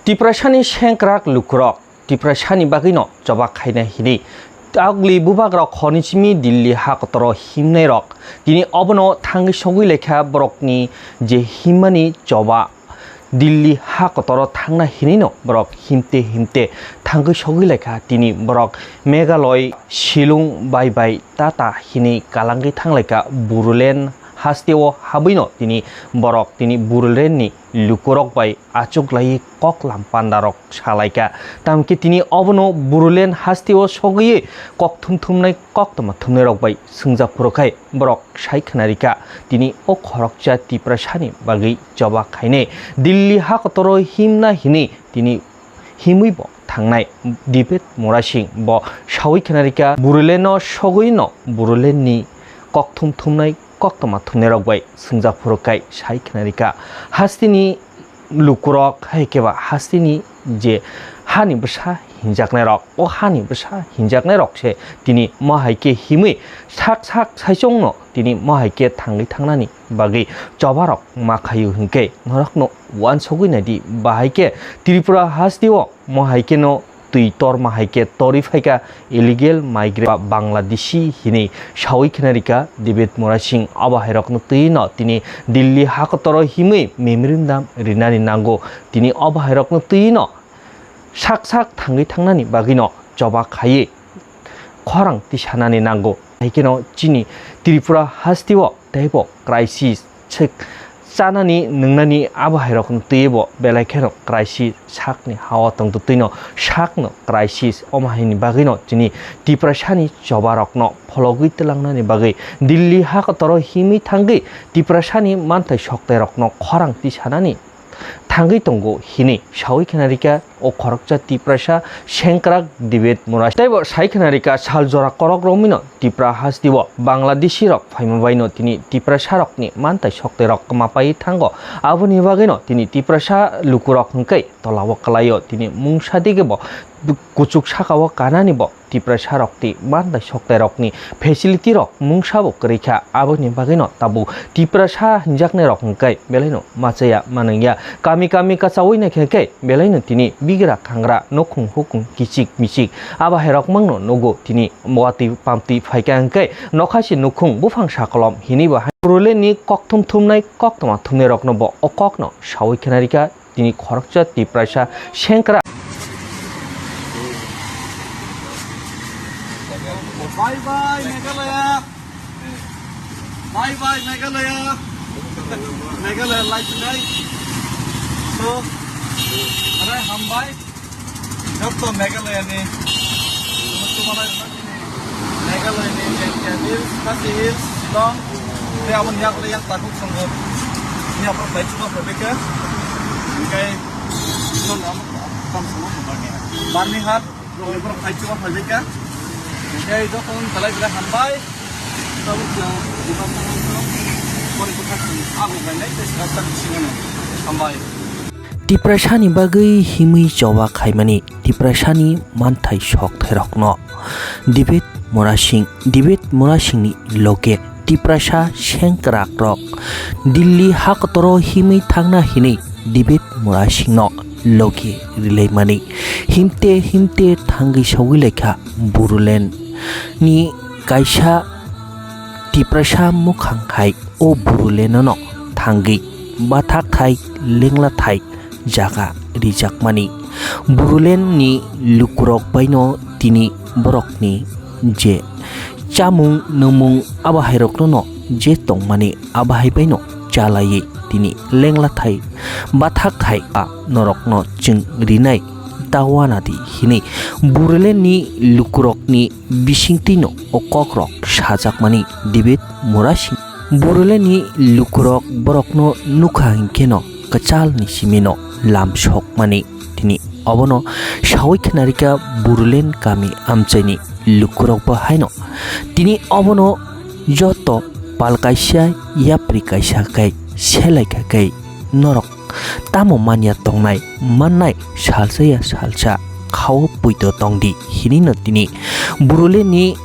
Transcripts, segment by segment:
Tiprasani Shankrak Lukrok, Tiprasani Bagino, Jabakaina Hini, Ugly Bubagra Konichimi, Dilli Hakotoro, Himne Rock, Dini Obono, Tangi Shogileka, Brokni, Je Himani, Joba, Dilli Hakotoro, Tanga Hinino, Brok, Himte, Tangi Shogileka, Dini Brok, Megaloy, Shilung, Bye, Tata, Hini, Kalangi Tangleka, Burulen, Hastio Habino, Tini Borok, Tini Buruleni, Lukurok by Achuklai, Koklam Pandarok, Shalaika, Tamki Tini Obono, Burulen, Hastio Shogi, Koktumtumnai, Koktomatumnerok by Sungza Purokai, Borok, Shaikanarika, Tini Okorokcha, Tiprashani, Bagi, Joba Kaine, Dilli Hakotoro, Himna Hini, Tini Himibo, Tangnai, Dipet, Morashing, Bo, Shawikanarika, Buruleno, Shoguino, Buruleni, Koktumtumnai, Koktoma Tunerogway, Sungza Purokai, Shaikanarika, Hastini Lukurok, Haikeva, Hastini, Je, Hani Busha, Hinjaknerok, O Hani Busha, Hinjaknerok, Tini Mohaike Himi, Sak Saisongno, Tini Mohaike Tangi Tangnani, Bagi, Jobarok, Makayu Hinke, Norokno, one Sogunadi, Bahike, Tripura Hastio, Mohaike no. Tuitor Mahaike Torifaika illegal migrant Bangladeshi Hini Shawi Kanarika Debit Morashing Abahirok Tuino Tini Dilli Hakotoro Himi Memrindam Rinani Nango Tini Abahirok Tuino Sak Tangi Tangnani Bagino Joba Kaye Korang Tishanani Nango Aikeno Chini Tripura Hastiwo Tebo Crisis Check Sanani Nunani Abahirok Tebo Belakeno Crisis Shakni Hawatong Tutino Shakno Crisis Omahini Bagino Tini Tiprashani Jobarokno Pologitelangani Bagi Dilli Hakotoro Himi Tangi Tiprashani Manta Shokterokno Korang Tishanani Tangi Tongo Hini Shawi Kanarika O Korokcha Tiprasha Shankrak Dibet Murash Taibo Shai Kanarika Shaljora Korok Romino Tipra Hasdiwo Bangladeshi Rock Faimabaino Tini Tiprasha Rockni Manta Shokte Rock Mapai Tango Abuni Bagino Tini Tiprasha Lukurok Hunkai Tolawa Kalayo Tini Mungsha Digebo Kuchuk Shakawa Kananibo Tiprasha Rockti Manta Shokte Rockni Facility Rock Mungshabo Krika Abuni Bagino Tabu Tiprasha Jakne Rock Hunkai Beleno Matsaya Mananya Kami Kasawina Keke Beleno Tini Bigra Kangra Nokung Hukung Kichik Michik Abaherok Mangno Nogo Tini Moati Pamti Faikanke Nokashi Nukung Bufang Shakolom Hiniba Ruleni Koktum Tumnai Koktoma Tumnerok Nobo Okokno Shawi Kanarika Tini Korokcha Tiprasha Shankra Bye bye Meghalaya. Bye bye Meghalaya. Meghalaya like tonight. So, अरे हम भाई जब तो मेघालय ने तुम्हारा मेघालय ने Jaintia hills, खासी hills, Shillong, ये अपन यहाँ के यहाँ ताकुक संगम, यहाँ पर बैठ चुका प्रवेश है, इनके जो नाम कम संगम बारनी हाथ जो यहाँ पर बैठ चुका प्रवेश है, इनके जो कौन तलाश ले हम भाई तब जो इधर तक कोई कुछ आगे बढ़ने के लिए रास्ता निश्चित हम भाई Tiprashani Bagi Himi Jowa Kaimani Tiprashani Mantai Shok Terokno Dibet Morashing ni Loke Tiprasha Shankrak Rock Dilli Hakotoro Himi Tangna Hini Dibet Morashing no Loke Relay Mani Himte Tangi Shawileka Burulen Ni Kaisha Tiprasha Mukhangkai O Buruleno Tangi Batak Thai Lingla Thai Jaga Rijakmani Burulen ni Lukurok Baino Tini Borokni Je Chamung Numung Abahirok no Je Tongmani Abahai Baino Chalaye Tini Lengla Thai Batak Thai A Norokno Chung Rinai Tawanadi Hini Burulen ni Lukurok ni Bishingtino Okokrok Shajakmani Dibet Murashi Burulen ni Lukurok Borokno Nukhahinkeno Kachal ni Shimino Lam Shok Mani Tini Obono Shawi Kanarika Burulen Kami Amchani Lukurok Bahaino Tini Obono Joto Palkaisha Yaprikaisha Kai Selaika Kai Norok Tamo Manya Tongnai Manai Shalcha Kau Puito Tongdi Hinino Tini Burulen ni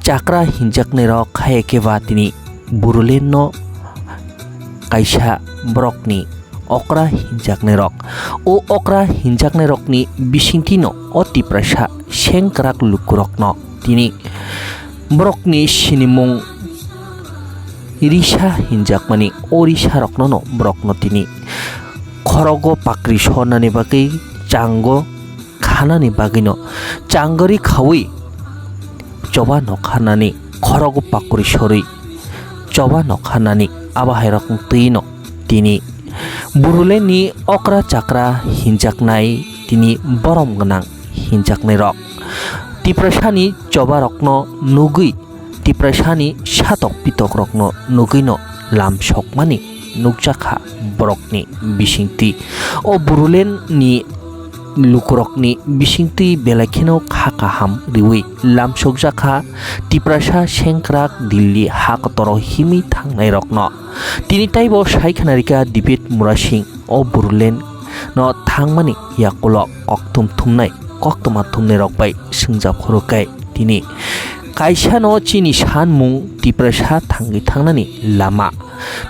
Chakra Hinjakne Rok Hayekeva Tini Burulen no Kaisha Brokni okra hinjaknai rok o okra hinjaknai rok ni bisingti no o tiprasa sengkrak lukurok no tini borok ni sinimung Risa hinjakmani o risa rokno no borok no tini khorogo pakri sonani bagai chango khanani bagui no changori khawi choba no khanani khorogo pakuri sorui choba no khanani abahai rok tui no tini burulen ni okra chakra hinjaknai tini borom gnang hinjaknai rok tiprasani choba rokno nugui tiprasani satok pitok rokno nugui no lam sokmani nukjakha borokni bisingti o burulen ni lukurokni bisingti belakheno khakaham riwi lamsokjakha tiprasa sengkrak Delhi hakotoro himi thangnai rokno tini taibo saikhanarika David Murasing o burulen no thangmani yakulo koktum thumnai koktuma thumnai rok bai singjak khorokai tini kaisa no chini sanmung tiprasa thangi thangnani lama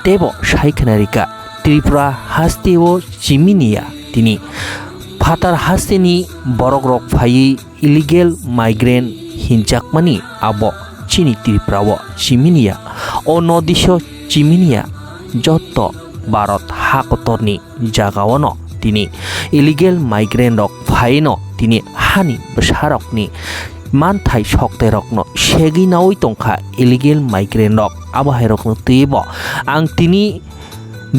tebo saikhanarika Tripura haste o chiminia tini Fatar hasteni borok rok phai illegal migrant hinjakmani abo chini Tripura o chiminia o nodisho chiminia joto Bharat hakotorni jagao no tini illegal migrant rok phai no tini hani bsarokni manthai soktai rokno segi nawi tongkha illegal migrant rok abahai rokno tebo ang tini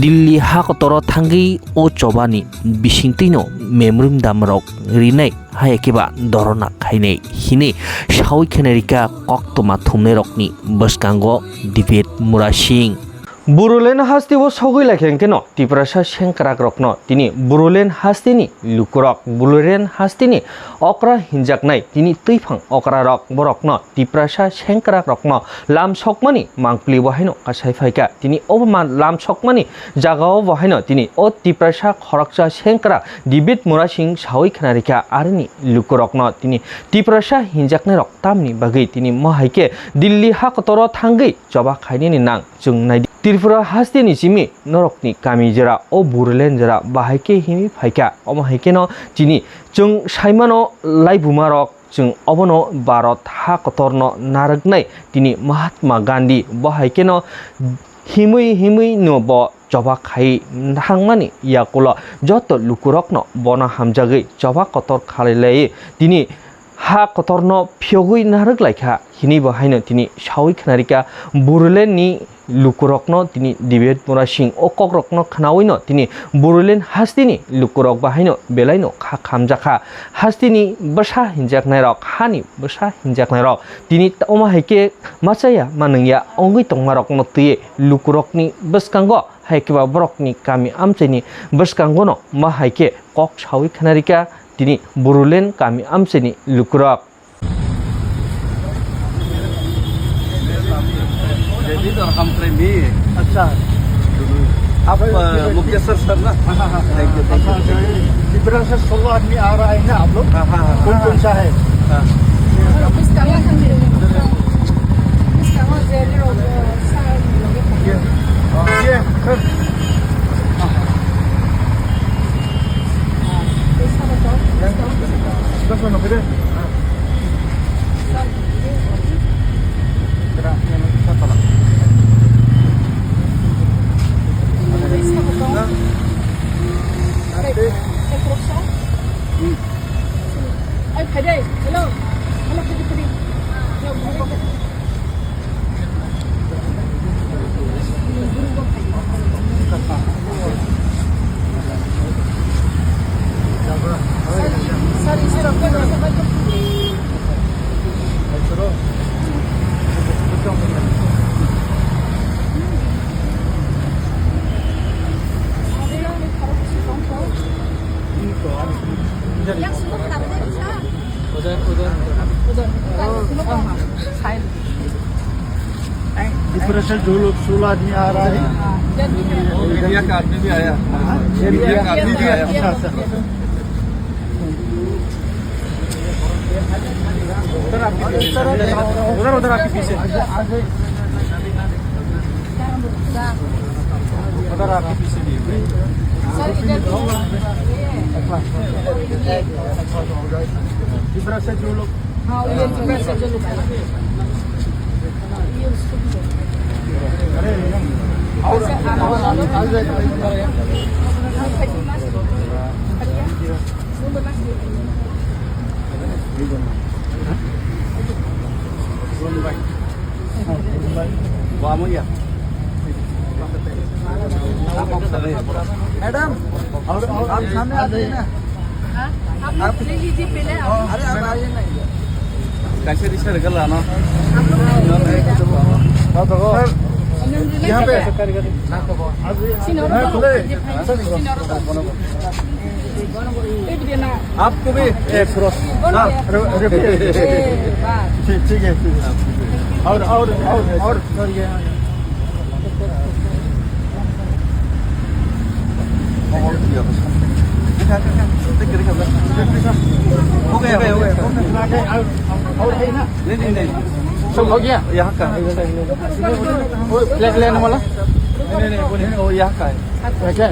Delhi hakotoro thangi o chobani bisingtino memrum damrok rinai hayakeba dorona khainai hini sawi khenarika koktoma thumnai rokni boskango David Murasing Burulen hasti o sogoi lakhen keno tiprasa sengkrak rokno tini burulen hastini lukurok burulen hastini okra hinjaknai tini tuifang okra rok borokno tiprasa sengkrak rokno lam sokmani mangpli bahaino kasai phaika tini obaman lam sokmani jagao bahaino tini o tiprasa khoraksa sengkrak David Murasing sawi khanarika arni lukurokno tini tiprasa hinjaknai rok tamni bagai tini mahaike Delhi hakotoro thangi joba khaini nang jungnai Tripura hasteni chimi norokni kami jera o burulen jera bahaike himi phaika omahaike no chini chung saimano laibuma rok chung obono Bharat hakotorno naragnai tini Mahatma Gandhi bahaike no himui no bo joba khai thangmani yakulo joto lukurokno bona hamjagoi joba kotor khalai tini ha kotorno phiogui naraglaiha hini bahaino tini sawi khanarika burulen ni lukurokno tini David Murasing o kokrokno khnaoino tini burulen hastini lukurok bahaino belaino kha khamjakha hastini basa hinjaknai rok hani basa hinjaknai rok tini oma haike machaya manungya ongui tongmarokno tuye lukurokni baskango haikeba borokni kami amcheni baskango no ma haike kok sawi khanarika tini burulen kami amcheni lukurok इधर हम प्रेमी अच्छा आप Mukeshwar sir ना त्रिपुरा से 16 आदमी आ रहा है ना आप लोग कौन कौन सा है त्रिपुरा से जो लोग 16 आदमी आ रहा है इंडिया का आदमी भी आया इंडिया का आदमी भी आया उधर आपके पीछे उधर आपके पीछे तीसरा से जो लोग हाँ ये तीसरा से जो लोग ये उसको भी अरे मैडम और आप सामने आ जाइए ना। आप ले लीजिए पहले आप अरे आप आइए ना कैसे रिश्ते निकल रहा ना यहाँ पे आपको भी ठीक है और हो गया और है ना नहीं सब हो गया यहाँ का फ्लैग लेने वाला नहीं वो यहाँ का है क्या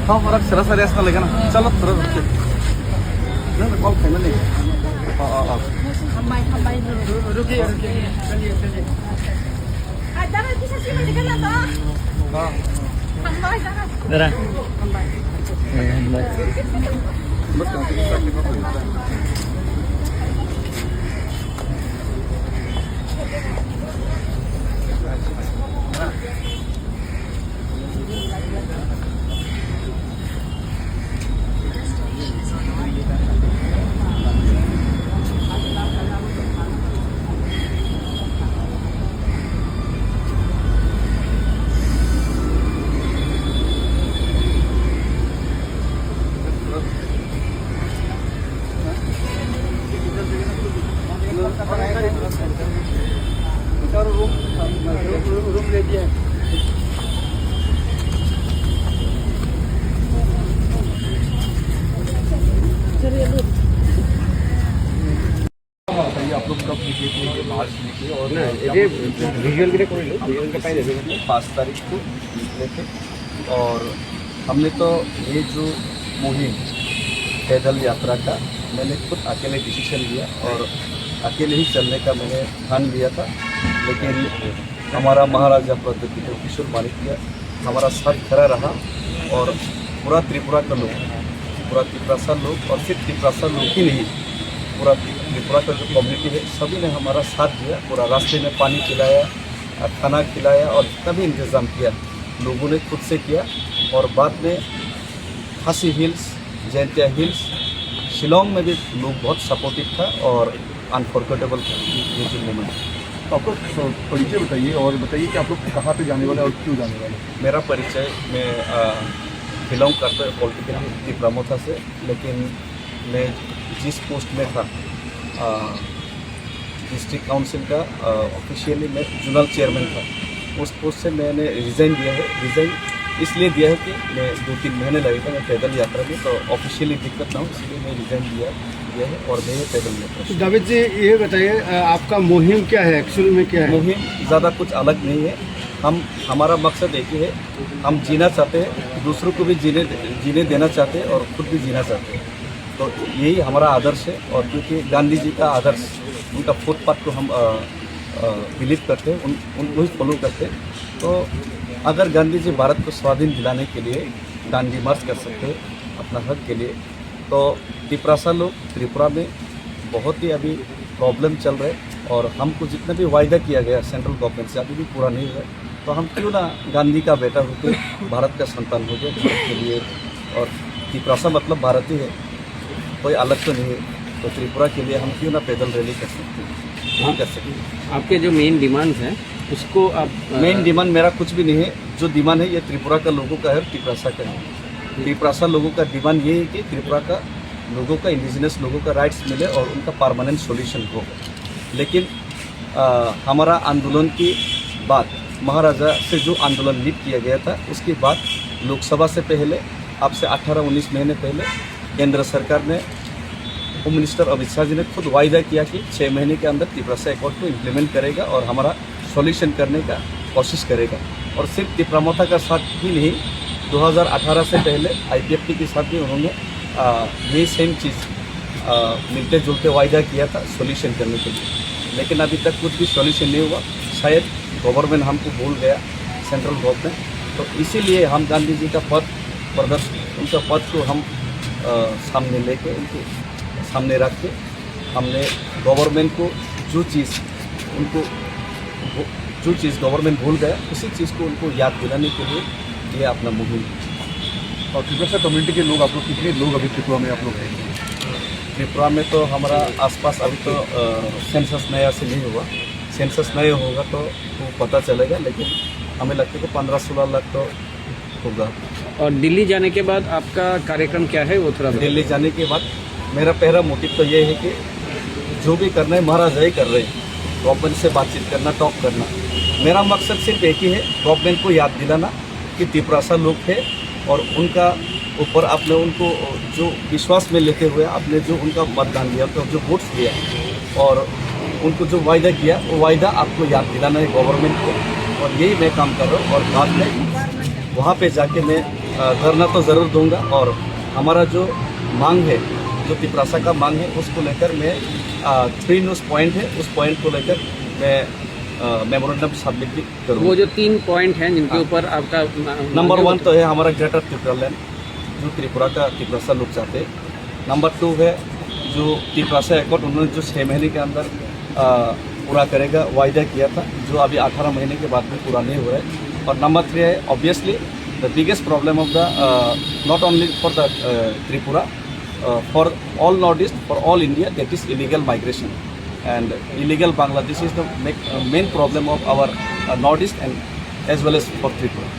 हाँ फरक सरा सर ऐसा लगेगा ना चलो थोड़ा रुकते कॉल खाना नहीं हाँ रुकिए चलिए रूम ले दिया आप लोग कब निकले बाहर से निकले और ये विजुअल के लिए 5 तारीख को निकले थे और हमने तो ये जो मुहिम पैदल यात्रा का मैंने खुद अकेले डिसीजन लिया और अकेले ही चलने का मैंने ठान लिया था, लेकिन हमारा महाराजा प्रद्युम्न किशोर मानिकिया हमारा साथ खड़ा रहा और पूरा त्रिपुरा का लोग, पूरा त्रिपुरा लोग और सिर्फ त्रिपुरा लोग ही नहीं, पूरा त्रिपुरा का जो कम्युनिटी है सभी ने हमारा साथ दिया। पूरा रास्ते में पानी खिलाया, खाना खिलाया और तभी इंतज़ाम किया लोगों ने खुद से किया। और बाद में खासी हिल्स, जैंतिया हिल्स, शिलोंग में भी लोग बहुत सपोर्टिव था और अनफॉरगेटेबल था ये जो मोमेंट। आपको परिचय बताइए और बताइए कि आप लोग कहाँ पे जाने वाले और क्यों जाने वाले। मेरा परिचय मैं बिलोंग करता है पॉलिटिकल प्रमोथा से, लेकिन मैं जिस पोस्ट में था डिस्ट्रिक्ट काउंसिल का ऑफिशियली मैं जोनल चेयरमैन था, उस पोस्ट से मैंने रिज़ाइन दिया है। रिज़ाइन इसलिए दिया है कि मैं 2-3 महीने लगेगा मैं पैदल यात्रा में, तो ऑफिशियली दिक्कत ना हो इसलिए मैं रिज़ाइन दिया है और मैं पैदल यात्रा। जावेद जी ये बताइए आपका मुहिम क्या है, एक्चुअल में क्या है? मुहिम ज़्यादा कुछ अलग नहीं है। हमारा मकसद एक ही है, हम जीना चाहते हैं, दूसरों को भी जीने देना चाहते हैं और खुद भी जीना चाहते हैं। तो यही हमारा आदर्श है। और क्योंकि गांधी जी का आदर्श, उनका फुटपाथ को हम बिलीव करते हैं, उनको ही फॉलो करते हैं। तो अगर गांधी जी भारत को स्वाधीन दिलाने के लिए दांडी मार्च कर सकते हैं अपना हक के लिए, तो त्रिपुरा में बहुत ही अभी प्रॉब्लम चल रहे और हमको जितना भी वायदा किया गया सेंट्रल गवर्नमेंट से अभी भी पूरा नहीं हुआ। तो हम क्यों ना गांधी का बेटा होकर भारत का संतान हो गया भारत के लिए, और त्रिपुरा मतलब भारत ही है, कोई अलग तो नहीं है। तो त्रिपुरा के लिए हम क्यों ना पैदल रैली कर सकते हैं, नहीं कर सकते। आपके जो मेन डिमांड्स हैं उसको आप मेन डिमांड मेरा कुछ भी नहीं है, जो डिमांड है ये त्रिपुरा का लोगों का है, त्रिपुरा का है। त्रिपुरा लोगों का डिमांड ये है कि त्रिपुरा का लोगों का, इंडिजिनस लोगों का राइट्स मिले और उनका परमानेंट सॉल्यूशन हो। लेकिन हमारा आंदोलन की बात, महाराजा से जो आंदोलन लीड किया गया था उसके बाद लोकसभा से पहले, अब से 18-19 महीने पहले केंद्र सरकार ने, होम मिनिस्टर अमित शाह जी ने खुद वायदा किया कि 6 महीने के अंदर त्रिपुरा एक्ट को इम्प्लीमेंट करेगा और हमारा सॉल्यूशन करने का कोशिश करेगा। और सिर्फ तिप्रामोथा का साथ ही नहीं, 2018 से पहले IPFT के साथ भी उन्होंने ये सेम चीज़ मिलते जुलते वायदा किया था सॉल्यूशन करने के लिए, लेकिन अभी तक कुछ भी सॉल्यूशन नहीं हुआ। शायद गवर्नमेंट हमको भूल गया, सेंट्रल गवर्नमेंट। तो इसीलिए हम गांधी जी का पद प्रदर्शन, उनका पद को हम सामने लेके, उनको सामने रख के, हमने गवर्नमेंट को जो चीज़ गवर्नमेंट भूल गया, उसी चीज़ को उनको याद दिलाने के लिए ये अपना मुहिम। और त्रिपुरा कम्युनिटी के लोग, आप लोग कितने लोग अभी त्रिपुरा में आप लोग हैं? त्रिपुरा में तो हमारा आसपास अभी तो सेंसस नया से नहीं हुआ, सेंसस नया होगा तो पता चलेगा, लेकिन हमें लगता है कि 15-16 लाख तो होगा। और दिल्ली जाने के बाद आपका कार्यक्रम क्या है, वो थोड़ा दिल्ली जाने के बाद मेरा पहला मोटिव तो ये है कि जो भी करना है महाराजा ही कर रहे हैं, गवर्नमेंट से बातचीत करना, टॉक करना। मेरा मकसद सिर्फ एक ही है, गवर्नमेंट को याद दिलाना कि तिपरासा लोग है और उनका ऊपर आपने उनको जो विश्वास में लेते हुए आपने जो उनका मतदान दिया, तो जो वोट्स दिया और उनको जो वायदा किया, वो वायदा आपको याद दिलाना है गवर्नमेंट को। और यही मैं काम कर रहा हूँ। और बाद में वहाँ पे जाके मैं धरना तो ज़रूर दूंगा, और हमारा जो मांग है, जो तिपरासा का मांग है, उसको लेकर मैं 3 न्यूज़ पॉइंट है, उस पॉइंट को लेकर मैं मेमोरेंडम सबमिट भी करूँगा। वो जो 3 पॉइंट हैं जिनके ऊपर आपका नंबर 1 तो है हमारा ग्रेटर त्रिपुरा लैंड, जो त्रिपुरा का तिपरासा लोग चाहते हैं। नंबर 2 है जो तिपरासा एकॉर्ड, उन्होंने जो 6 महीने के अंदर पूरा करेगा वायदा किया था, जो अभी 18 महीने के बाद भी पूरा नहीं हो रहा है। और नंबर 3 है obviously the biggest problem of the not only for the Tripura, for all Northeast, for all India, that is illegal migration, and illegal Bangladesh is the main problem of our Northeast and as well as for Tripura.